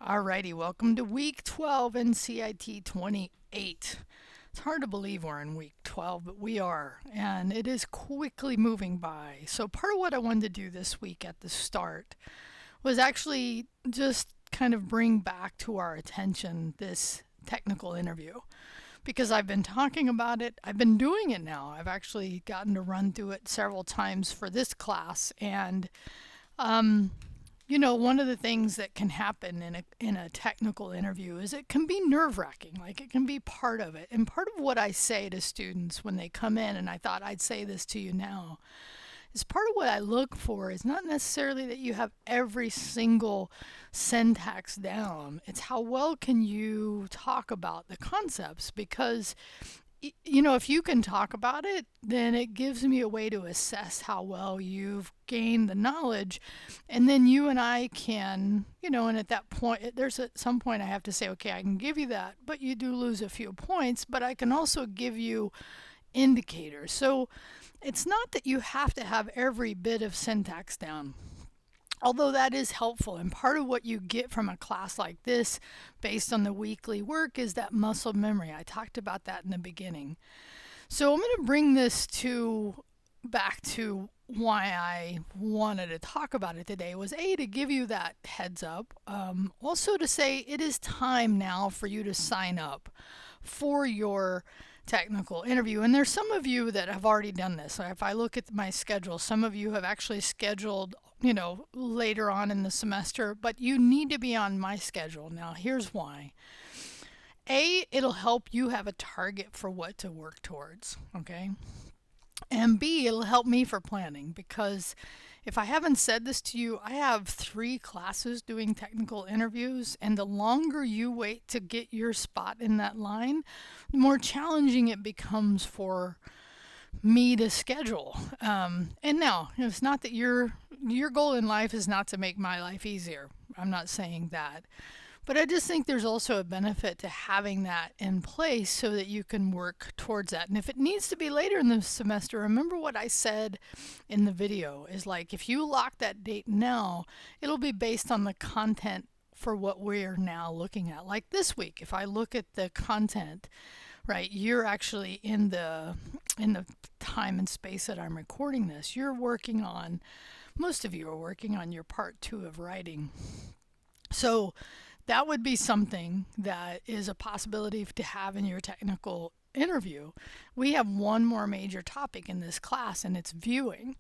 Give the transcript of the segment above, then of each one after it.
Alrighty, welcome to week 12 in CIT 28. It's hard to believe we're in week 12, but we are, and it is quickly moving by. So, part of what I wanted to do this week at the start was actually just kind of bring back to our attention this technical interview because I've been talking about it. I've been doing it now. I've actually gotten to run through it several times for this class, and um, one of the things that can happen in a technical interview is it can be nerve wracking. Like it can be part of it. And part of what I say to students when they come in, and I thought I'd say this to you now, is part of what I look for is not necessarily that you have every single syntax down. It's how well can you talk about the concepts, because if you can talk about it, then it gives me a way to assess how well you've gained the knowledge. And then you and I can, and at that point, there's at some point I have to say, okay, I can give you that, but you do lose a few points, but I can also give you indicators. So it's not that you have to have every bit of syntax down, although that is helpful. And part of what you get from a class like this based on the weekly work is that muscle memory. I talked about that in the beginning. So I'm going to bring this back to why I wanted to talk about it today was to give you that heads up. Also to say it is time now for you to sign up for your technical interview. And there's some of you that have already done this. So if I look at my schedule, some of you have actually scheduled, later on in the semester, but you need to be on my schedule. Now, here's why. It'll help you have a target for what to work towards, okay? And B, it'll help me for planning, because if I haven't said this to you, I have 3 classes doing technical interviews, and the longer you wait to get your spot in that line, the more challenging it becomes for me to schedule. And now, it's not that your goal in life is not to make my life easier. I'm not saying that. But I just think there's also a benefit to having that in place so that you can work towards that. And if it needs to be later in the semester, remember what I said in the video is like if you lock that date now, it'll be based on the content for what we're now looking at. Like this week, if I look at the content, right, you're actually in the time and space that I'm recording this. Most of you are working on your part 2 of writing. So that would be something that is a possibility to have in your technical interview. We have one more major topic in this class, and it's viewing.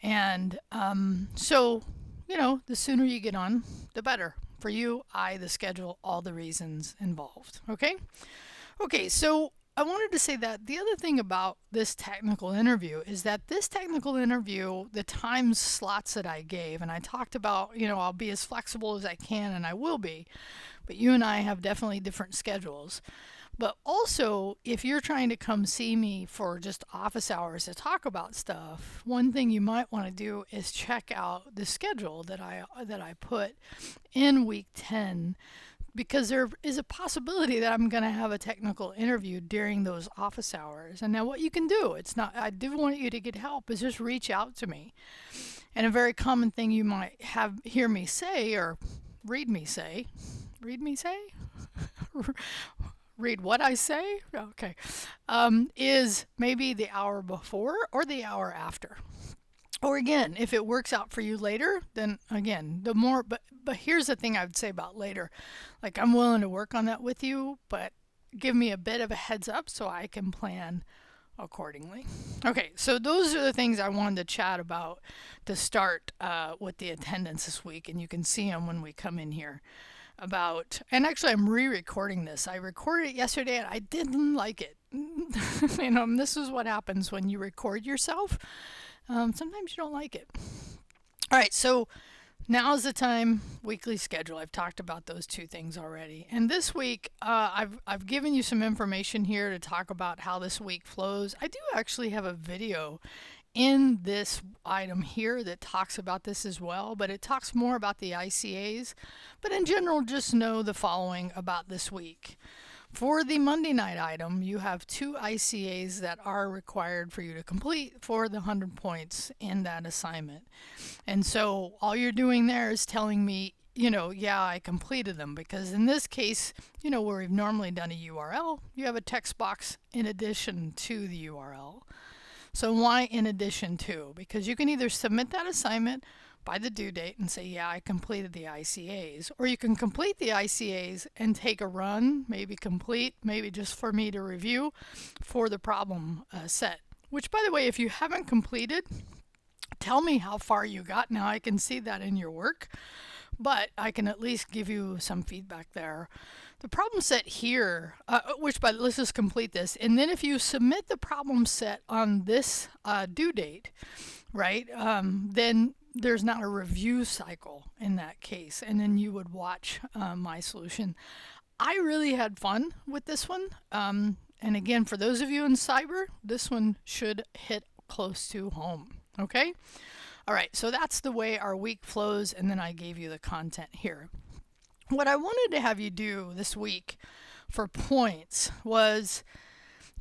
And the sooner you get on, the better. For you, the schedule, all the reasons involved. Okay? Okay, so I wanted to say that the other thing about this technical interview is that this technical interview, the time slots that I gave, and I talked about, I'll be as flexible as I can, and I will be, but you and I have definitely different schedules. But also, if you're trying to come see me for just office hours to talk about stuff, one thing you might want to do is check out the schedule that I put in week 10, because there is a possibility that I'm going to have a technical interview during those office hours. And now what you can do, I do want you to get help, is just reach out to me. And a very common thing you might hear me say or read me say, read what I say? Okay. Is maybe the hour before or the hour after. Or again, if it works out for you later, then again, the more, but here's the thing I would say about later. Like, I'm willing to work on that with you, but give me a bit of a heads up so I can plan accordingly. Okay, so those are the things I wanted to chat about to start with the attendance this week, and you can see them when we come in here. And actually I'm re-recording this. I recorded it yesterday and I didn't like it. This is what happens when you record yourself. Sometimes you don't like it. All right, so now's the time. Weekly schedule. I've talked about those 2 things already. And this week, I've given you some information here to talk about how this week flows. I do actually have a video in this item here that talks about this as well, but it talks more about the ICAs. But in general, just know the following about this week. For the Monday night item, you have 2 ICAs that are required for you to complete for the 100 points in that assignment. And so all you're doing there is telling me yeah, I completed them, because in this case, where we've normally done a URL, you have a text box in addition to the URL. So why in addition to? Because you can either submit that assignment by the due date and say, yeah, I completed the ICAs, or you can complete the ICAs and take a run, maybe complete, maybe just for me to review for the problem set. Which, by the way, if you haven't completed, tell me how far you got. Now I can see that in your work, but I can at least give you some feedback there. The problem set here, let's just complete this. And then if you submit the problem set on this due date, right, then there's not a review cycle in that case. And then you would watch my solution. I really had fun with this one. And again, for those of you in cyber, this one should hit close to home. Okay? All right, so that's the way our week flows, and then I gave you the content here. What I wanted to have you do this week for points was,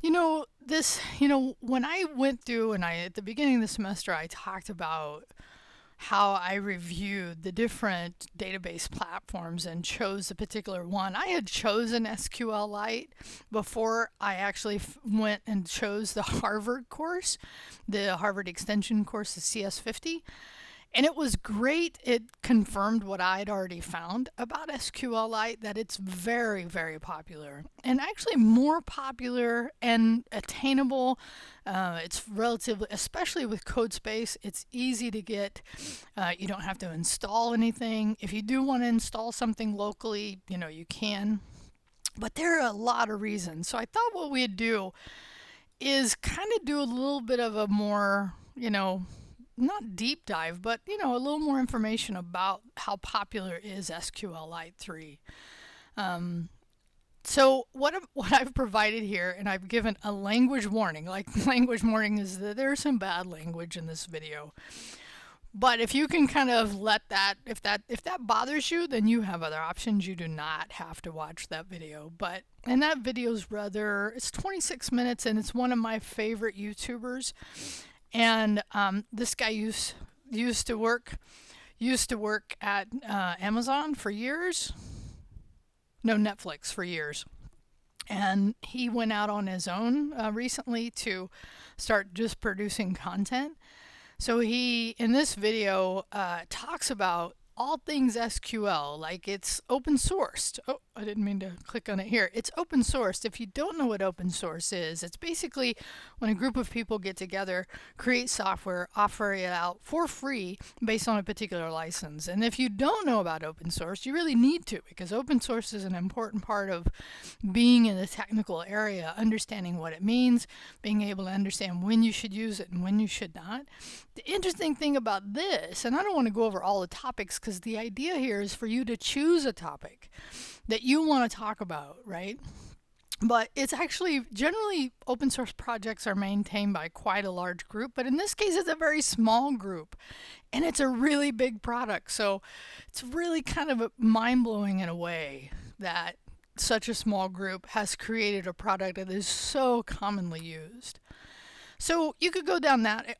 when I went through and at the beginning of the semester, I talked about how I reviewed the different database platforms and chose a particular one. I had chosen SQLite before I actually went and chose the Harvard course, the Harvard Extension course, the CS50. And it was great. It confirmed what I'd already found about SQLite, that it's very, very popular, and actually more popular and attainable. It's relatively, especially with CodeSpace, it's easy to get. You don't have to install anything. If you do want to install something locally, you can. But there are a lot of reasons. So I thought what we'd do is kind of do a little bit of a more, not deep dive, but a little more information about how popular is SQLite 3. So what I've provided here, and I've given a language warning. Like, language warning is that there's some bad language in this video. But if you can kind of let that, if that bothers you, then you have other options. You do not have to watch that video. And that video's it's 26 minutes, and it's one of my favorite YouTubers. And this guy used to work at Amazon for years. No, Netflix for years. And he went out on his own recently to start just producing content. So he, in this video, talks about all things SQL, like it's open sourced. Oh, I didn't mean to click on it here. It's open sourced. If you don't know what open source is, it's basically when a group of people get together, create software, offer it out for free based on a particular license. And if you don't know about open source, you really need to, because open source is an important part of being in the technical area, understanding what it means, being able to understand when you should use it and when you should not. The interesting thing about this, and I don't want to go over all the topics, because the idea here is for you to choose a topic that you want to talk about, right? But it's actually, generally, open source projects are maintained by quite a large group, but in this case, it's a very small group, and it's a really big product. So it's really kind of mind-blowing in a way that such a small group has created a product that is so commonly used. So you could go down that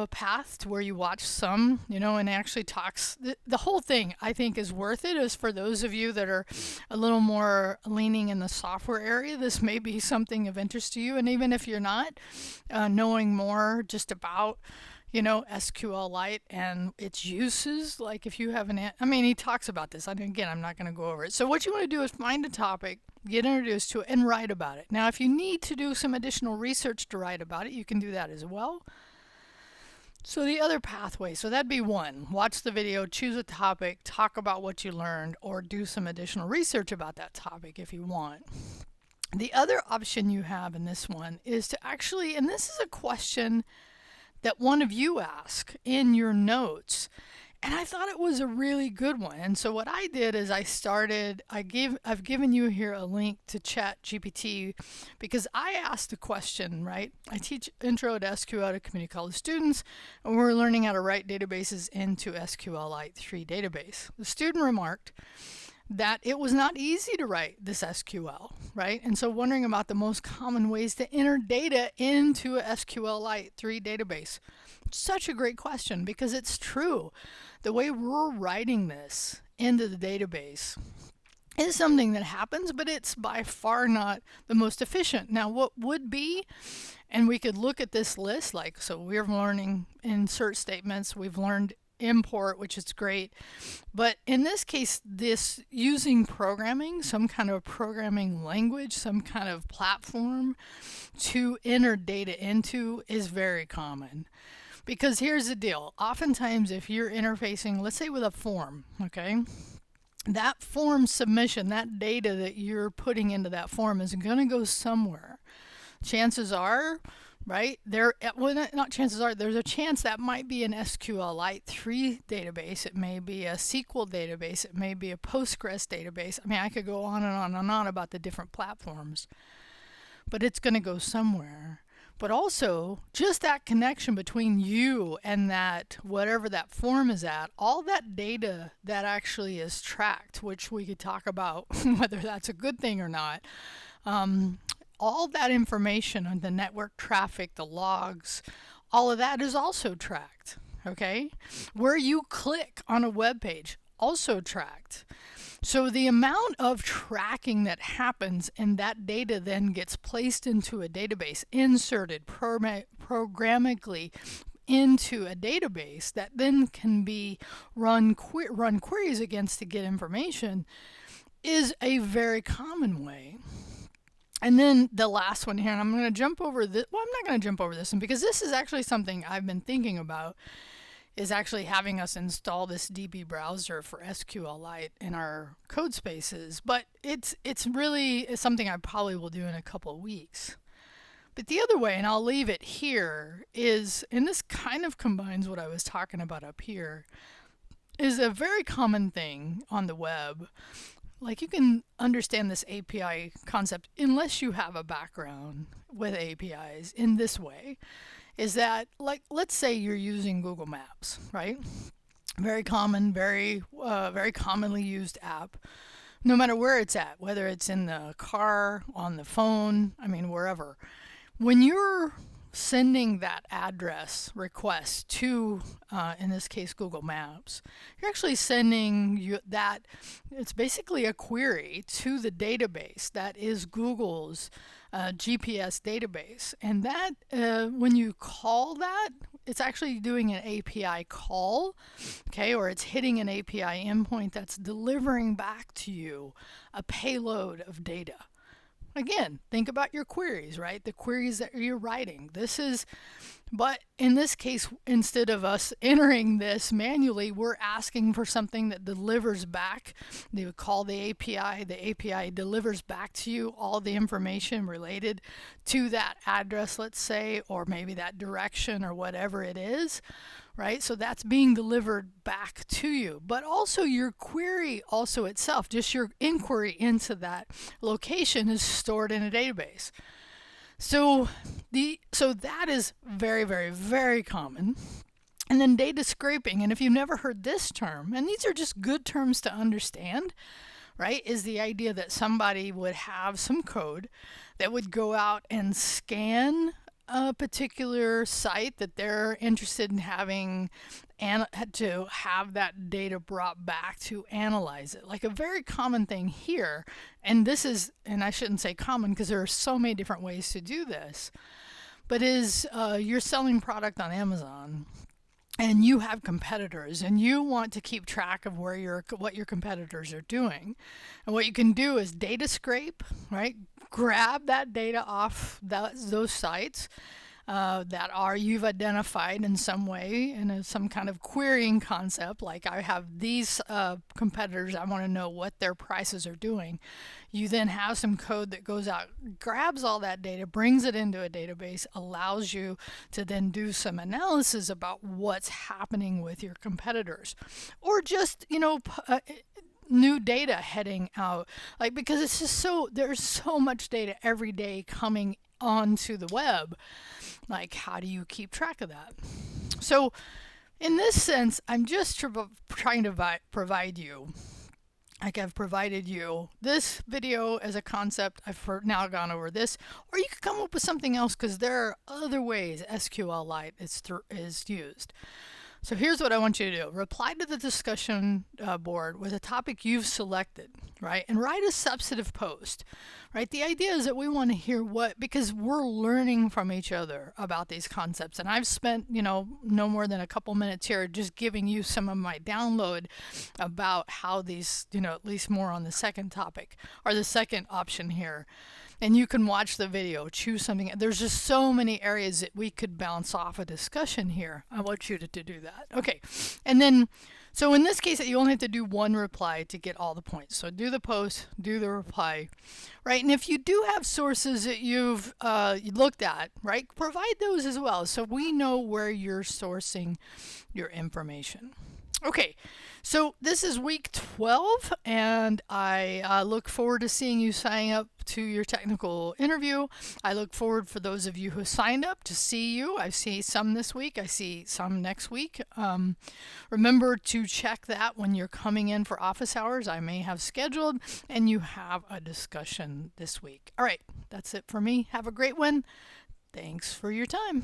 path to where you watch some, and actually talks. The whole thing, I think, is worth it. Is for those of you that are a little more leaning in the software area, this may be something of interest to you. And even if you're not, knowing more just about, SQLite and its uses, like if you have he talks about this. Again, I'm not going to go over it. So what you want to do is find a topic, get introduced to it, and write about it. Now, if you need to do some additional research to write about it, you can do that as well. So the other pathway, so that'd be one. Watch the video, choose a topic, talk about what you learned, or do some additional research about that topic if you want. The other option you have in this one is to actually, and this is a question that one of you asked in your notes, and I thought it was a really good one. And so what I did is I've given you here a link to ChatGPT, because I asked the question, right? I teach Intro to SQL to community college students, and we're learning how to write databases into SQLite 3 database. The student remarked that it was not easy to write this SQL, right? And so wondering about the most common ways to enter data into a SQLite 3 database. Such a great question, because it's true. The way we're writing this into the database is something that happens, but it's by far not the most efficient. Now, what would be, and we could look at this list, like, so we're learning insert statements, we've learned import, which is great. But in this case, this using programming, some kind of programming language, some kind of platform to enter data into is very common. Because here's the deal. Oftentimes, if you're interfacing, let's say with a form, okay, that form submission, that data that you're putting into that form is going to go somewhere. Chances are, right, not chances are, there's a chance that might be an SQLite 3 database. It may be a SQL database. It may be a Postgres database. I mean, I could go on and on and on about the different platforms. But it's going to go somewhere. But also, just that connection between you and that, whatever that form is at, all that data that actually is tracked, which we could talk about whether that's a good thing or not, all that information on the network traffic, the logs, all of that is also tracked, okay? Where you click on a web page, also tracked. So the amount of tracking that happens and that data then gets placed into a database, inserted programmatically into a database that then can be run queries against to get information, is a very common way. And then the last one here, and I'm going to jump over this. Well, I'm not going to jump over this one because this is actually something I've been thinking about, is actually having us install this DB browser for SQLite in our code spaces. But it's really something I probably will do in a couple of weeks. But the other way, and I'll leave it here, is, and this kind of combines what I was talking about up here, is a very common thing on the web. Like, you can understand this API concept unless you have a background with APIs in this way, is that, like, let's say you're using Google Maps, right? Very common, very commonly used app, no matter where it's at, whether it's in the car, on the phone, I mean, wherever. When you're sending that address request to, in this case, Google Maps, you're actually sending that, it's basically a query to the database that is Google's GPS database. And that, when you call that, it's actually doing an API call, okay, or it's hitting an API endpoint that's delivering back to you a payload of data. Again, think about your queries, right? The queries that you're writing. But in this case, instead of us entering this manually, we're asking for something that delivers back. They would call the API. The API delivers back to you all the information related to that address, let's say, or maybe that direction or whatever it is. Right? So that's being delivered back to you. But also your query also itself, just your inquiry into that location, is stored in a database. So that is very, very, very common. And then data scraping, and if you've never heard this term, and these are just good terms to understand, right, is the idea that somebody would have some code that would go out and scan a particular site that they're interested in having, and to have that data brought back to analyze it. Like a very common thing here, and this is, and I shouldn't say common because there are so many different ways to do this, but is you're selling product on Amazon and you have competitors and you want to keep track of what your competitors are doing. And what you can do is data scrape, right? Grab that data off those sites that you've identified in some way in some kind of querying concept. Like, I have these competitors, I want to know what their prices are doing. You then have some code that goes out, grabs all that data, brings it into a database, allows you to then do some analysis about what's happening with your competitors, or just, new data heading out, like, because it's just there's so much data every day coming onto the web. Like, how do you keep track of that? So in this sense, I'm just trying to provide you, like, I've provided you this video as a concept. I've now gone over this, or you could come up with something else, because there are other ways SQLite is used. So here's what I want you to do. Reply to the discussion board with a topic you've selected, right? And write a substantive post, right? The idea is that we want to hear because we're learning from each other about these concepts. And I've spent, no more than a couple minutes here just giving you some of my download about how these, at least more on the second topic or the second option here. And you can watch the video, choose something. There's just so many areas that we could bounce off a discussion here. I want you to do that. Okay. And then, so in this case, you only have to do one reply to get all the points. So do the post, do the reply, right? And if you do have sources that you've looked at, right, provide those as well so we know where you're sourcing your information. Okay, so this is week 12, and I look forward to seeing you signing up to your technical interview. I look forward for those of you who signed up to see you. I see some this week. I see some next week. Remember to check that when you're coming in for office hours. I may have scheduled, and you have a discussion this week. All right, that's it for me. Have a great one. Thanks for your time.